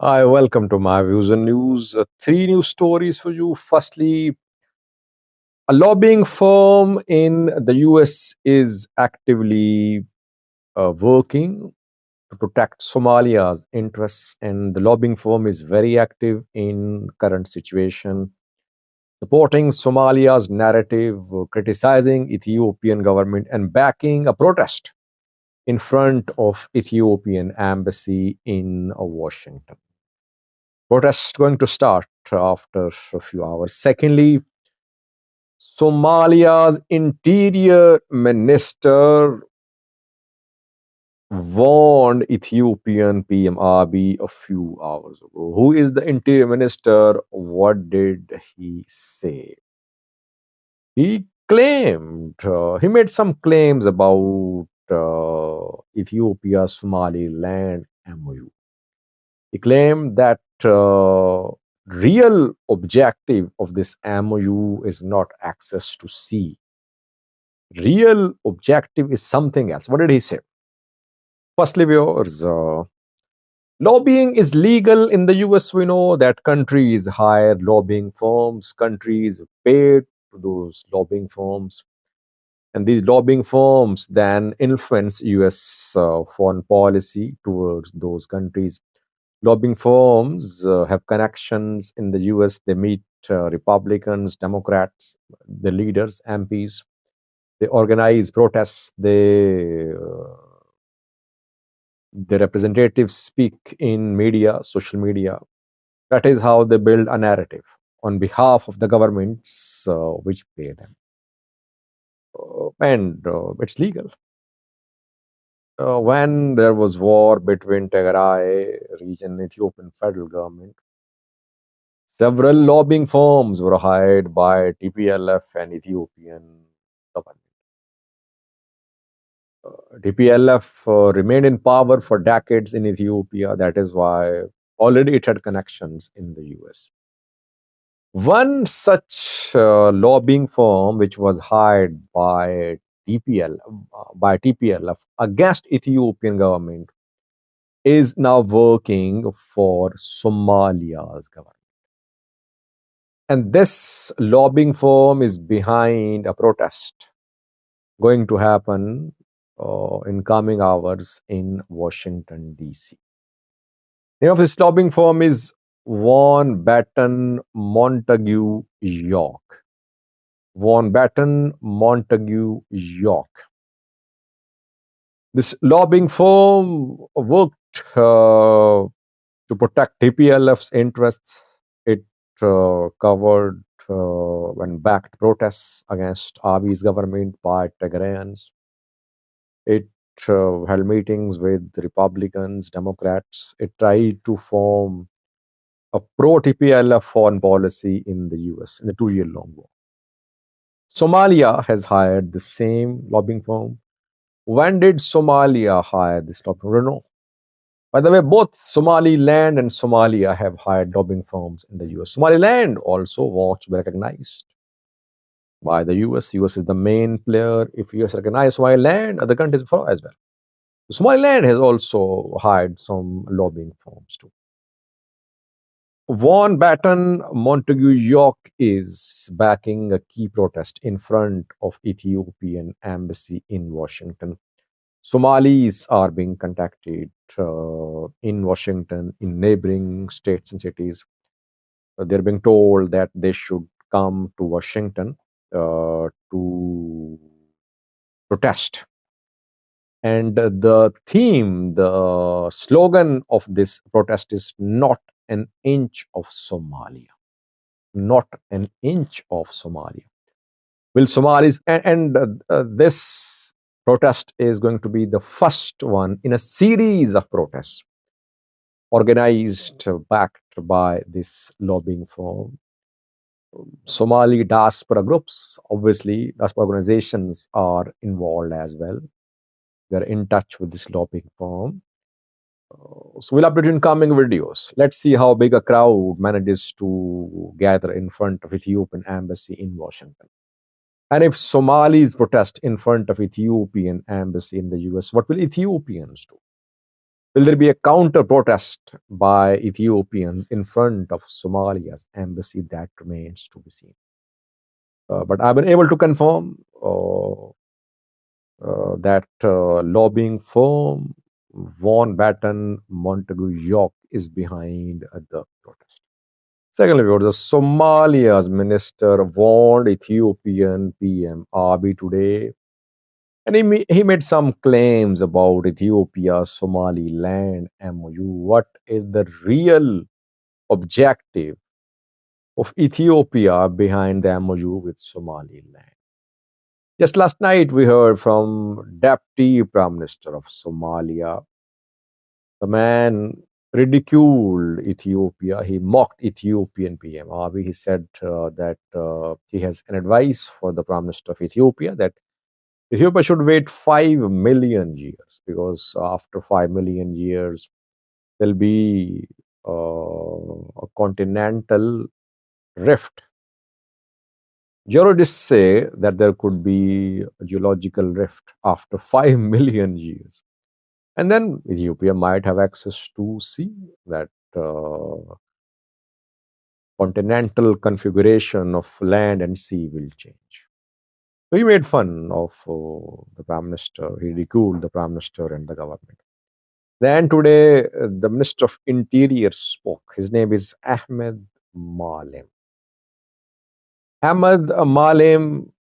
Hi, welcome to my views and news. Three news stories for you. Firstly, a lobbying firm in the US is actively working to protect Somalia's interests, and the lobbying firm is very active in current situation, supporting Somalia's narrative, criticizing Ethiopian government, and backing a protest in front of Ethiopian embassy in Washington. Protest going to start after a few hours. Secondly, Somalia's interior minister warned Ethiopian PM Abiy a few hours ago. Who is the interior minister? What did he say? He made some claims about Ethiopia Somaliland MOU. He claimed that real objective of this MOU is not access to sea. Real objective is something else. What did he say? Firstly, viewers, lobbying is legal in the US. We know that countries hire lobbying firms, countries pay to those lobbying firms, and these lobbying firms then influence US foreign policy towards those countries. Lobbying firms have connections in the US. They meet Republicans, Democrats, the leaders, MPs. They organize protests. The representatives speak in media, social media. That is how they build a narrative on behalf of the governments which pay them. And it's legal. When there was war between Tigray region and Ethiopian federal government, several lobbying firms were hired by TPLF and Ethiopian government. TPLF remained in power for decades in Ethiopia. That is why already it had connections in the US. One such lobbying firm, which was hired by TPLF against Ethiopian government, is now working for Somalia's government. And this lobbying firm is behind a protest going to happen in coming hours in Washington, D.C. The name of this lobbying firm is Von Batten Montague York. Von Batten Montague York. This lobbying firm worked to protect TPLF's interests. It covered and backed protests against Abiy's government by Tigrayans. It held meetings with Republicans, Democrats. It tried to form a pro-TPLF foreign policy in the US in the 2-year-long war. Somalia has hired the same lobbying firm. When did Somalia hire this lobbying firm? No. By the way, both Somaliland and Somalia have hired lobbying firms in the US. Somaliland also wants to be recognized by the US. US is the main player. If US recognize Somaliland, other countries follow as well. Somaliland has also hired some lobbying firms too. Von Batten Montague York is backing a key protest in front of Ethiopian embassy in Washington. Somalis are being contacted in Washington, in neighboring states and cities. They're being told that they should come to Washington to protest. And the theme, the slogan of this protest is not an inch of Somalia. Not an inch of Somalia. Will Somalis, and this protest is going to be the first one in a series of protests organized, backed by this lobbying firm. Somali diaspora groups, obviously, diaspora organizations are involved as well. They're in touch with this lobbying firm. So we'll update you in coming videos. Let's see how big a crowd manages to gather in front of Ethiopian embassy in Washington. And if Somalis protest in front of Ethiopian embassy in the US, what will Ethiopians do? Will there be a counter protest by Ethiopians in front of Somalia's embassy? That remains to be seen. But I've been able to confirm that lobbying firm Von Batten Montagu York is behind the protest. Secondly, the Somalia's minister warned Ethiopian PM Abiy today, and he made some claims about Ethiopia's Somaliland MOU. What is the real objective of Ethiopia behind the MOU with Somaliland? Just last night, we heard from Deputy Prime Minister of Somalia. The man ridiculed Ethiopia. He mocked Ethiopian PM Abiy. He said that he has an advice for the Prime Minister of Ethiopia that Ethiopia should wait 5 million years, because after 5 million years, there'll be a continental rift. Geologists say that there could be a geological rift after 5 million years. And then Ethiopia might have access to sea. That continental configuration of land and sea will change. So he made fun of the Prime Minister. He ridiculed the Prime Minister and the government. Then today, the Minister of Interior spoke. His name is Ahmed Malim. Ahmed Malim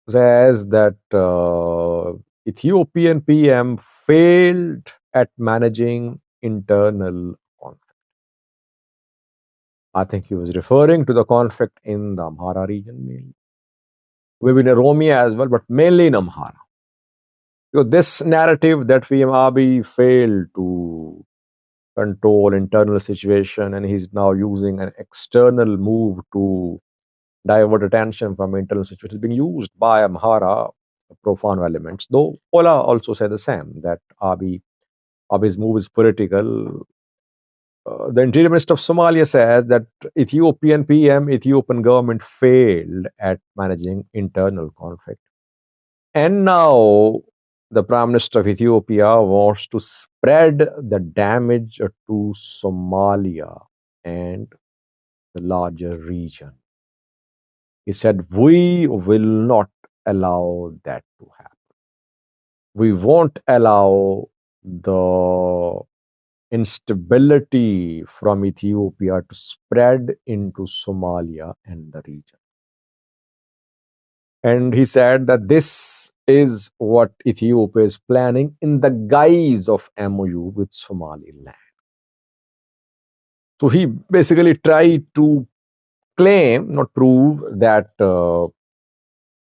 says that Ethiopian PM failed at managing internal conflict. I think he was referring to the conflict in the Amhara region mainly. Maybe in Oromia as well, but mainly in Amhara. Because this narrative that PM Abiy failed to control internal situation, and he's now using an external move to divert attention from internal situation, is being used by Amhara profane elements. Though Ola also said the same, that Abiy's move is political. The Interior Minister of Somalia says that Ethiopian PM, Ethiopian government failed at managing internal conflict. And now the Prime Minister of Ethiopia wants to spread the damage to Somalia and the larger region. He said, we will not allow that to happen. We won't allow the instability from Ethiopia to spread into Somalia and the region. And he said that this is what Ethiopia is planning in the guise of MOU with Somaliland. So he basically tried to claim, not prove, that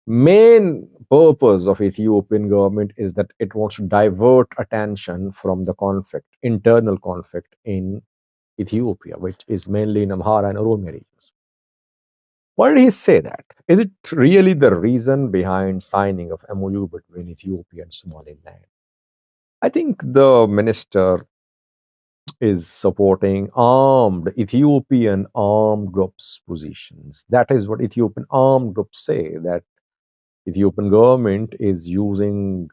main purpose of Ethiopian government is that it wants to divert attention from the conflict, internal conflict in Ethiopia, which is mainly in Amhara and Oromia regions. Why did he say that? Is it really the reason behind signing of MOU between Ethiopia and Somaliland? I think the minister is supporting Ethiopian armed groups positions. That is what Ethiopian armed groups say, that Ethiopian government is using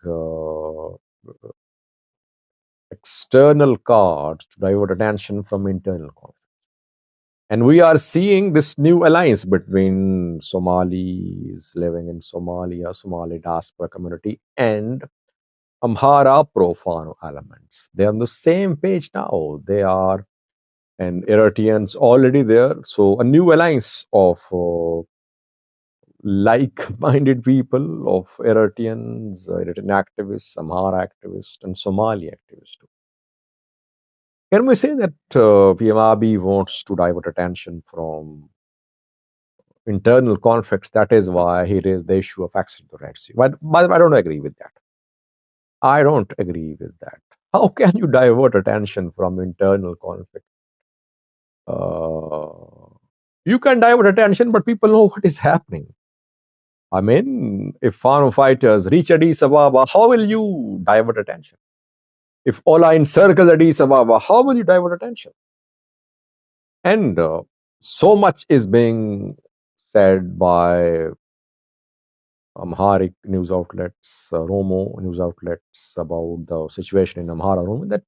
external cards to divert attention from internal conflict. And we are seeing this new alliance between Somalis living in Somalia, Somali diaspora community, and Amhara profano elements. They're on the same page now. They are, and Eritreans already there. So a new alliance of like-minded people, of Eritreans, Eritrean activists, Amhara activists, and Somali activists too. Can we say that PM Abiy wants to divert attention from internal conflicts? That is why he raised the issue of access to the Red Sea. But I don't agree with that. I don't agree with that. How can you divert attention from internal conflict? You can divert attention, but people know what is happening. I mean, if Fano fighters reach Addis Ababa, how will you divert attention? If Ola encircles Addis Ababa, how will you divert attention? And so much is being said by Amharic news outlets, Romo news outlets, about the situation in Amhara Romo, that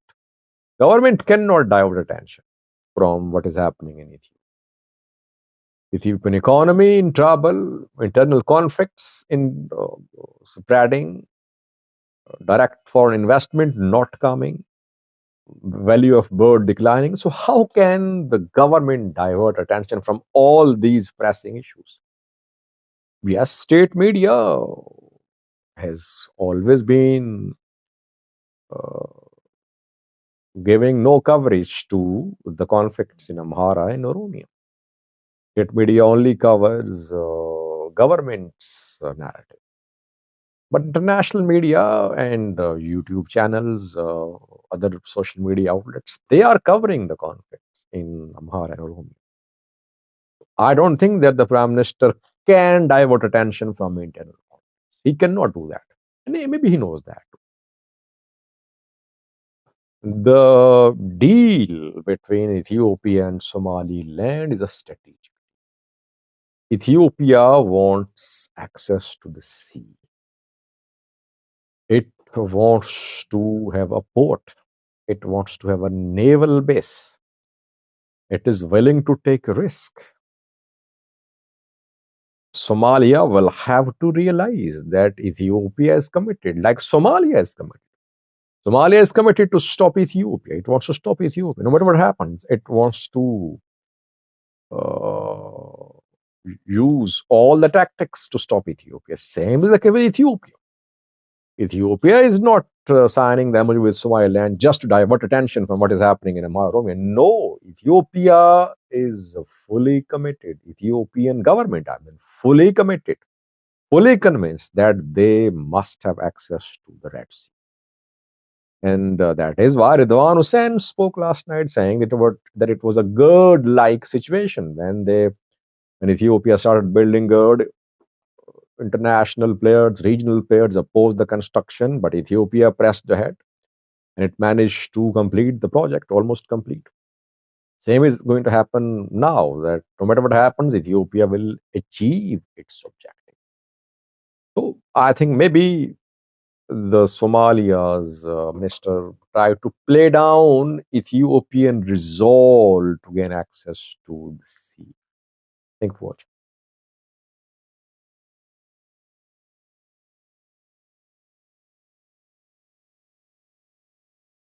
Government cannot divert attention from what is happening in Ethiopia. Ethiopian economy in trouble, internal conflicts in spreading, direct foreign investment not coming, value of bird declining. So how can the government divert attention from all these pressing issues? Yes, state media has always been uh, giving no coverage to the conflicts in Amhara and Oromia. State media only covers government's narrative. But international media and YouTube channels, other social media outlets, they are covering the conflicts in Amhara and Oromia. I don't think that the Prime Minister can divert attention from internal conflicts. He cannot do that. And maybe he knows that. The deal between Ethiopia and Somaliland is a strategic. Ethiopia wants access to the sea. It wants to have a port. It wants to have a naval base. It is willing to take risk. Somalia will have to realize that Ethiopia is committed, like Somalia is committed. Somalia is committed to stop Ethiopia. It wants to stop Ethiopia. No matter what happens, it wants to uh, use all the tactics to stop Ethiopia. Same is the case with Ethiopia. Ethiopia is not signing the MOU with Somaliland just to divert attention from what is happening in Amhara. No, Ethiopia is fully committed. Ethiopian government, I mean, fully committed, fully convinced that they must have access to the Red Sea. And that is why Ridwan Hussein spoke last night saying that it was a GERD-like situation when Ethiopia started building GERD. International players, regional players opposed the construction, but Ethiopia pressed ahead and it managed to complete the project, almost complete. Same is going to happen now, that no matter what happens, Ethiopia will achieve its objective. So I think maybe the Somalia's minister tried to play down Ethiopian resolve to gain access to the sea. Thank you for watching.